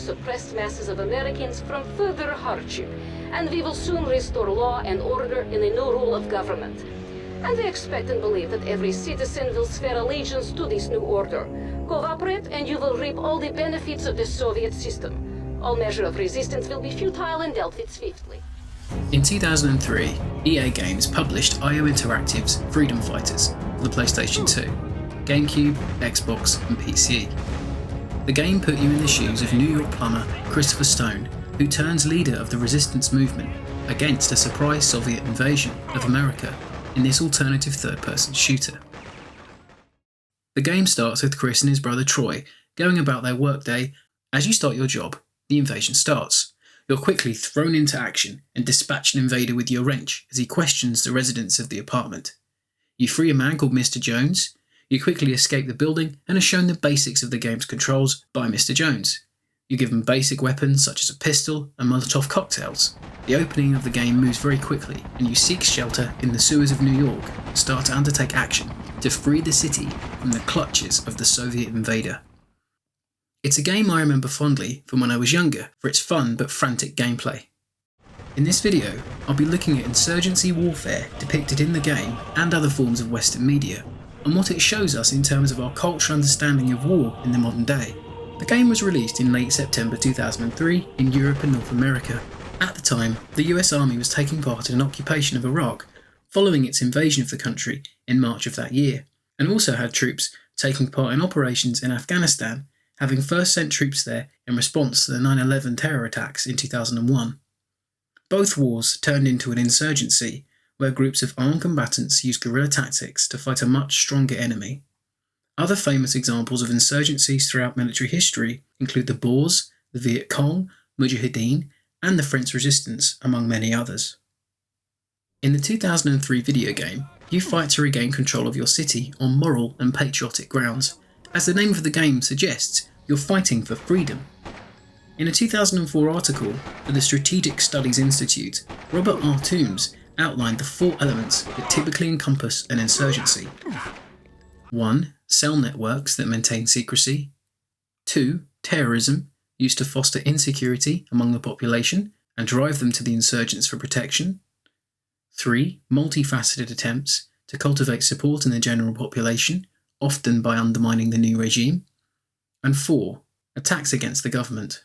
suppressed masses of Americans from further hardship, and we will soon restore law and order in a new rule of government. And we expect and believe that every citizen will swear allegiance to this new order. Cooperate and you will reap all the benefits of the Soviet system. All measure of resistance will be futile and dealt with swiftly. In 2003, EA Games published IO Interactive's Freedom Fighters for the PlayStation 2, GameCube, Xbox and PC. The game put you in the shoes of New York Plumber Christopher Stone, who turns leader of the resistance movement against a surprise Soviet invasion of America in this alternative third-person shooter. The game starts with Chris and his brother Troy going about their workday. As you start your job, the invasion starts. You're quickly thrown into action and dispatch an invader with your wrench as he questions the residents of the apartment. You free a man called Mr. Jones, you quickly escape the building and are shown the basics of the game's controls by Mr. Jones. You're given basic weapons such as a pistol and Molotov cocktails. The opening of the game moves very quickly and you seek shelter in the sewers of New York and start to undertake action to free the city from the clutches of the Soviet invader. It's a game I remember fondly from when I was younger for its fun but frantic gameplay. In this video, I'll be looking at insurgency warfare depicted in the game and other forms of Western media, and what it shows us in terms of our cultural understanding of war in the modern day. The game was released in late September 2003 in Europe and North America. At the time, the US Army was taking part in an occupation of Iraq following its invasion of the country in March of that year, and also had troops taking part in operations in Afghanistan, having first sent troops there in response to the 9/11 terror attacks in 2001. Both wars turned into an insurgency, where groups of armed combatants used guerrilla tactics to fight a much stronger enemy. Other famous examples of insurgencies throughout military history include the Boers, the Viet Cong, Mujahideen, and the French Resistance, among many others. In the 2003 video game, you fight to regain control of your city on moral and patriotic grounds. As the name of the game suggests, you're fighting for freedom. In a 2004 article for the Strategic Studies Institute, Robert R. Toombs outlined the 4 elements that typically encompass an insurgency. 1. Cell networks that maintain secrecy. 2. Terrorism, used to foster insecurity among the population and drive them to the insurgents for protection. 3. Multifaceted attempts to cultivate support in the general population, often by undermining the new regime. And 4. Attacks against the government.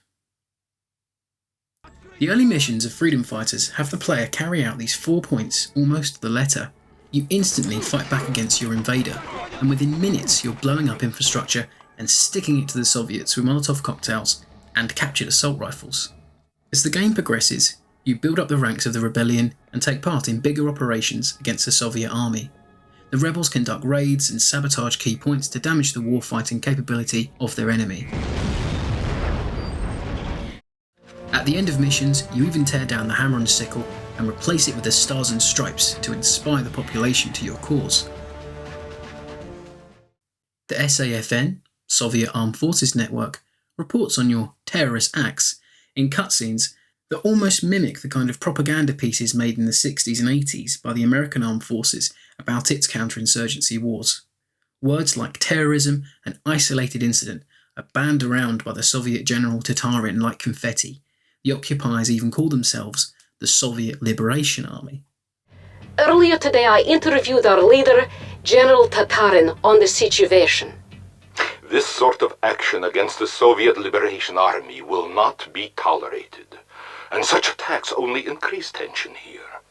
The early missions of freedom fighters have the player carry out these 4 points almost to the letter. You instantly fight back against your invader, and within minutes you're blowing up infrastructure and sticking it to the Soviets with Molotov cocktails and captured assault rifles. As the game progresses, you build up the ranks of the rebellion and take part in bigger operations against the Soviet army. The rebels conduct raids and sabotage key points to damage the warfighting capability of their enemy. At the end of missions, you even tear down the hammer and sickle and replace it with the stars and stripes to inspire the population to your cause. The SAFN, Soviet Armed Forces Network, reports on your terrorist acts in cutscenes that almost mimic the kind of propaganda pieces made in the 60s and 80s by the American Armed Forces about its counterinsurgency wars. Words like terrorism and isolated incident are banned around by the Soviet General Tatarin like confetti. The occupiers even call themselves the Soviet Liberation Army. Earlier today I interviewed our leader, General Tatarin, on the situation. This sort of action against the Soviet Liberation Army will not be tolerated, and such attacks only increase tension here.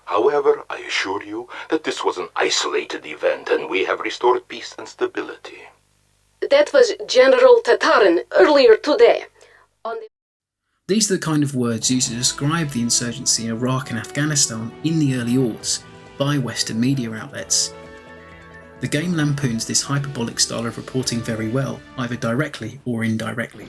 However, I assure you that this was an isolated event and we have restored peace and stability. That was General Tatarin earlier today. These are the kind of words used to describe the insurgency in Iraq and Afghanistan in the early aughts by Western media outlets. The game lampoons this hyperbolic style of reporting very well, either directly or indirectly.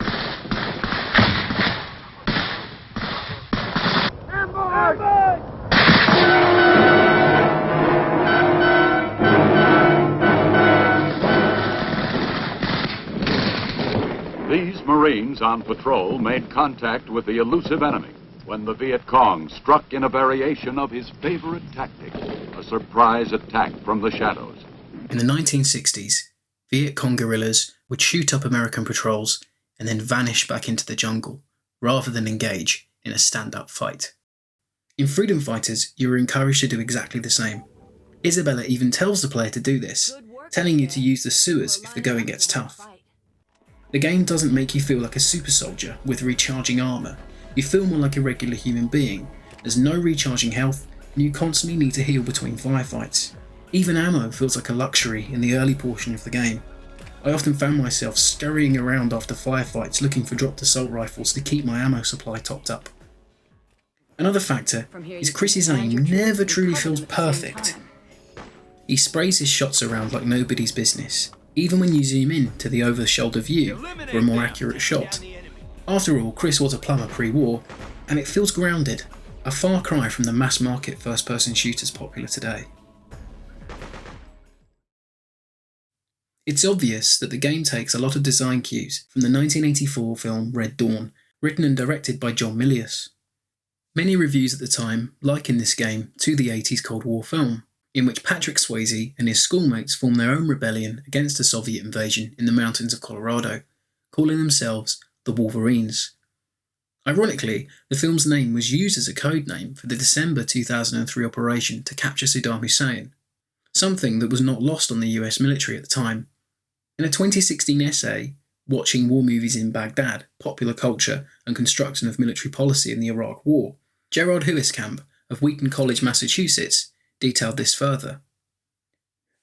These Marines on patrol made contact with the elusive enemy when the Viet Cong struck in a variation of his favorite tactic, a surprise attack from the shadows. In the 1960s, Viet Cong guerrillas would shoot up American patrols and then vanish back into the jungle, rather than engage in a stand-up fight. In Freedom Fighters, you are encouraged to do exactly the same. Isabella even tells the player to do this, telling you to use the sewers if the going gets tough. The game doesn't make you feel like a super soldier with recharging armour. You feel more like a regular human being. There's no recharging health, and you constantly need to heal between firefights. Even ammo feels like a luxury in the early portion of the game. I often found myself scurrying around after firefights looking for dropped assault rifles to keep my ammo supply topped up. Another factor is Chris's aim never truly feels perfect. He sprays his shots around like nobody's business, even when you zoom in to the over-the-shoulder view for a more accurate shot. After all, Chris was a plumber pre-war, and it feels grounded, a far cry from the mass-market first-person shooters popular today. It's obvious that the game takes a lot of design cues from the 1984 film Red Dawn, written and directed by John Milius. Many reviews at the time liken this game to the 80s Cold War film, in which Patrick Swayze and his schoolmates form their own rebellion against a Soviet invasion in the mountains of Colorado, calling themselves the Wolverines. Ironically, the film's name was used as a code name for the December 2003 operation to capture Saddam Hussein, something that was not lost on the US military at the time. In a 2016 essay, Watching War Movies in Baghdad, Popular Culture and Construction of Military Policy in the Iraq War, Gerard Huiskamp of Wheaton College, Massachusetts, detailed this further.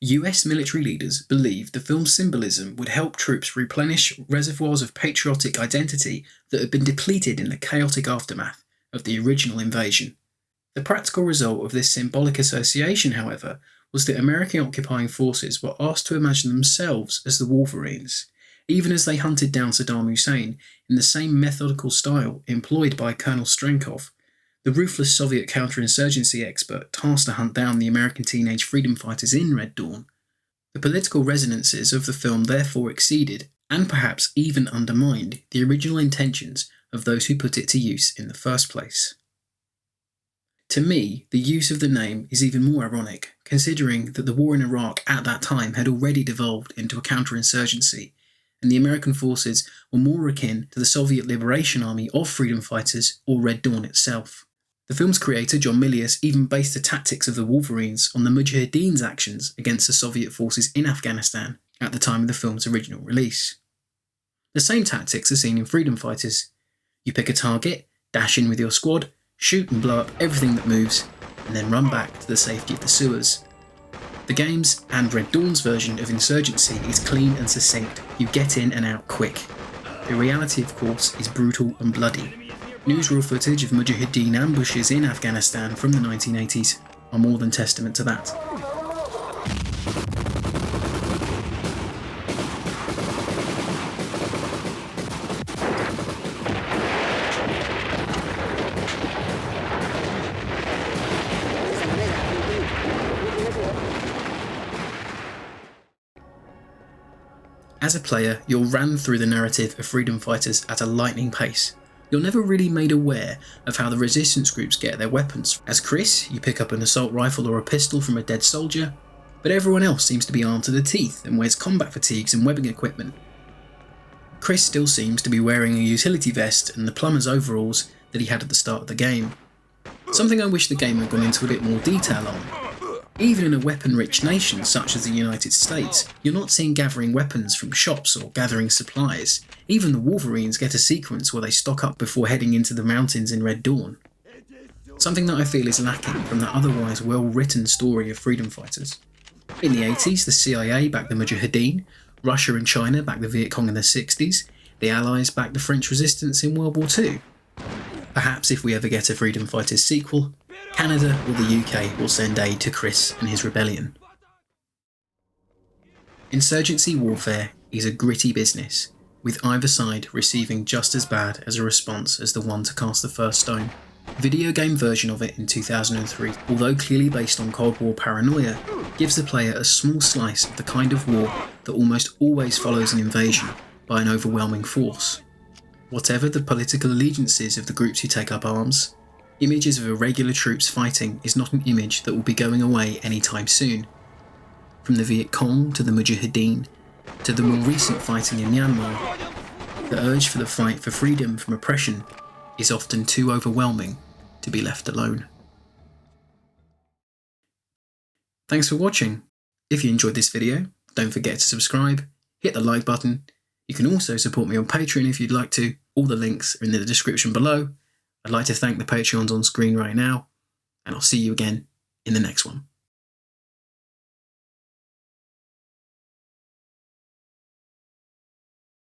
US military leaders believed the film's symbolism would help troops replenish reservoirs of patriotic identity that had been depleted in the chaotic aftermath of the original invasion. The practical result of this symbolic association, however, was that American occupying forces were asked to imagine themselves as the Wolverines, even as they hunted down Saddam Hussein in the same methodical style employed by Colonel Strenkov, the ruthless Soviet counterinsurgency expert tasked to hunt down the American teenage freedom fighters in Red Dawn. The political resonances of the film therefore exceeded, and perhaps even undermined, the original intentions of those who put it to use in the first place. To me, the use of the name is even more ironic, considering that the war in Iraq at that time had already devolved into a counterinsurgency, and the American forces were more akin to the Soviet Liberation Army of freedom fighters or Red Dawn itself. The film's creator, John Milius, even based the tactics of the Wolverines on the Mujahideen's actions against the Soviet forces in Afghanistan at the time of the film's original release. The same tactics are seen in Freedom Fighters. You pick a target, dash in with your squad, shoot and blow up everything that moves, and then run back to the safety of the sewers. The game's, and Red Dawn's version of Insurgency is clean and succinct. You get in and out quick. The reality, of course, is brutal and bloody. Newsreel footage of Mujahideen ambushes in Afghanistan from the 1980s are more than testament to that. As a player, you're ran through the narrative of freedom fighters at a lightning pace. You're never really made aware of how the resistance groups get their weapons. As Chris, you pick up an assault rifle or a pistol from a dead soldier, but everyone else seems to be armed to the teeth and wears combat fatigues and webbing equipment. Chris still seems to be wearing a utility vest and the plumber's overalls that he had at the start of the game. Something I wish the game had gone into a bit more detail on. Even in a weapon-rich nation such as the United States, you're not seen gathering weapons from shops or gathering supplies. Even the Wolverines get a sequence where they stock up before heading into the mountains in Red Dawn. Something that I feel is lacking from the otherwise well-written story of freedom fighters. In the 80s, the CIA backed the Mujahideen, Russia and China backed the Viet Cong in the 60s, the Allies backed the French resistance in World War II. Perhaps if we ever get a Freedom Fighters sequel, Canada or the UK will send aid to Chris and his rebellion. Insurgency warfare is a gritty business, with either side receiving just as bad as a response as the one to cast the first stone. The video game version of it in 2003, although clearly based on Cold War paranoia, gives the player a small slice of the kind of war that almost always follows an invasion by an overwhelming force. Whatever the political allegiances of the groups who take up arms, images of irregular troops fighting is not an image that will be going away anytime soon. From the Viet Cong to the Mujahideen, to the more recent fighting in Myanmar, The urge for the fight for freedom from oppression is often too overwhelming to be left alone. Thanks for watching. If you enjoyed this video, don't forget to subscribe, hit the like button. You can also support me on Patreon if you'd like to. All the links are in the description below. I'd like to thank the Patreons on screen right now, and I'll see you again in the next one.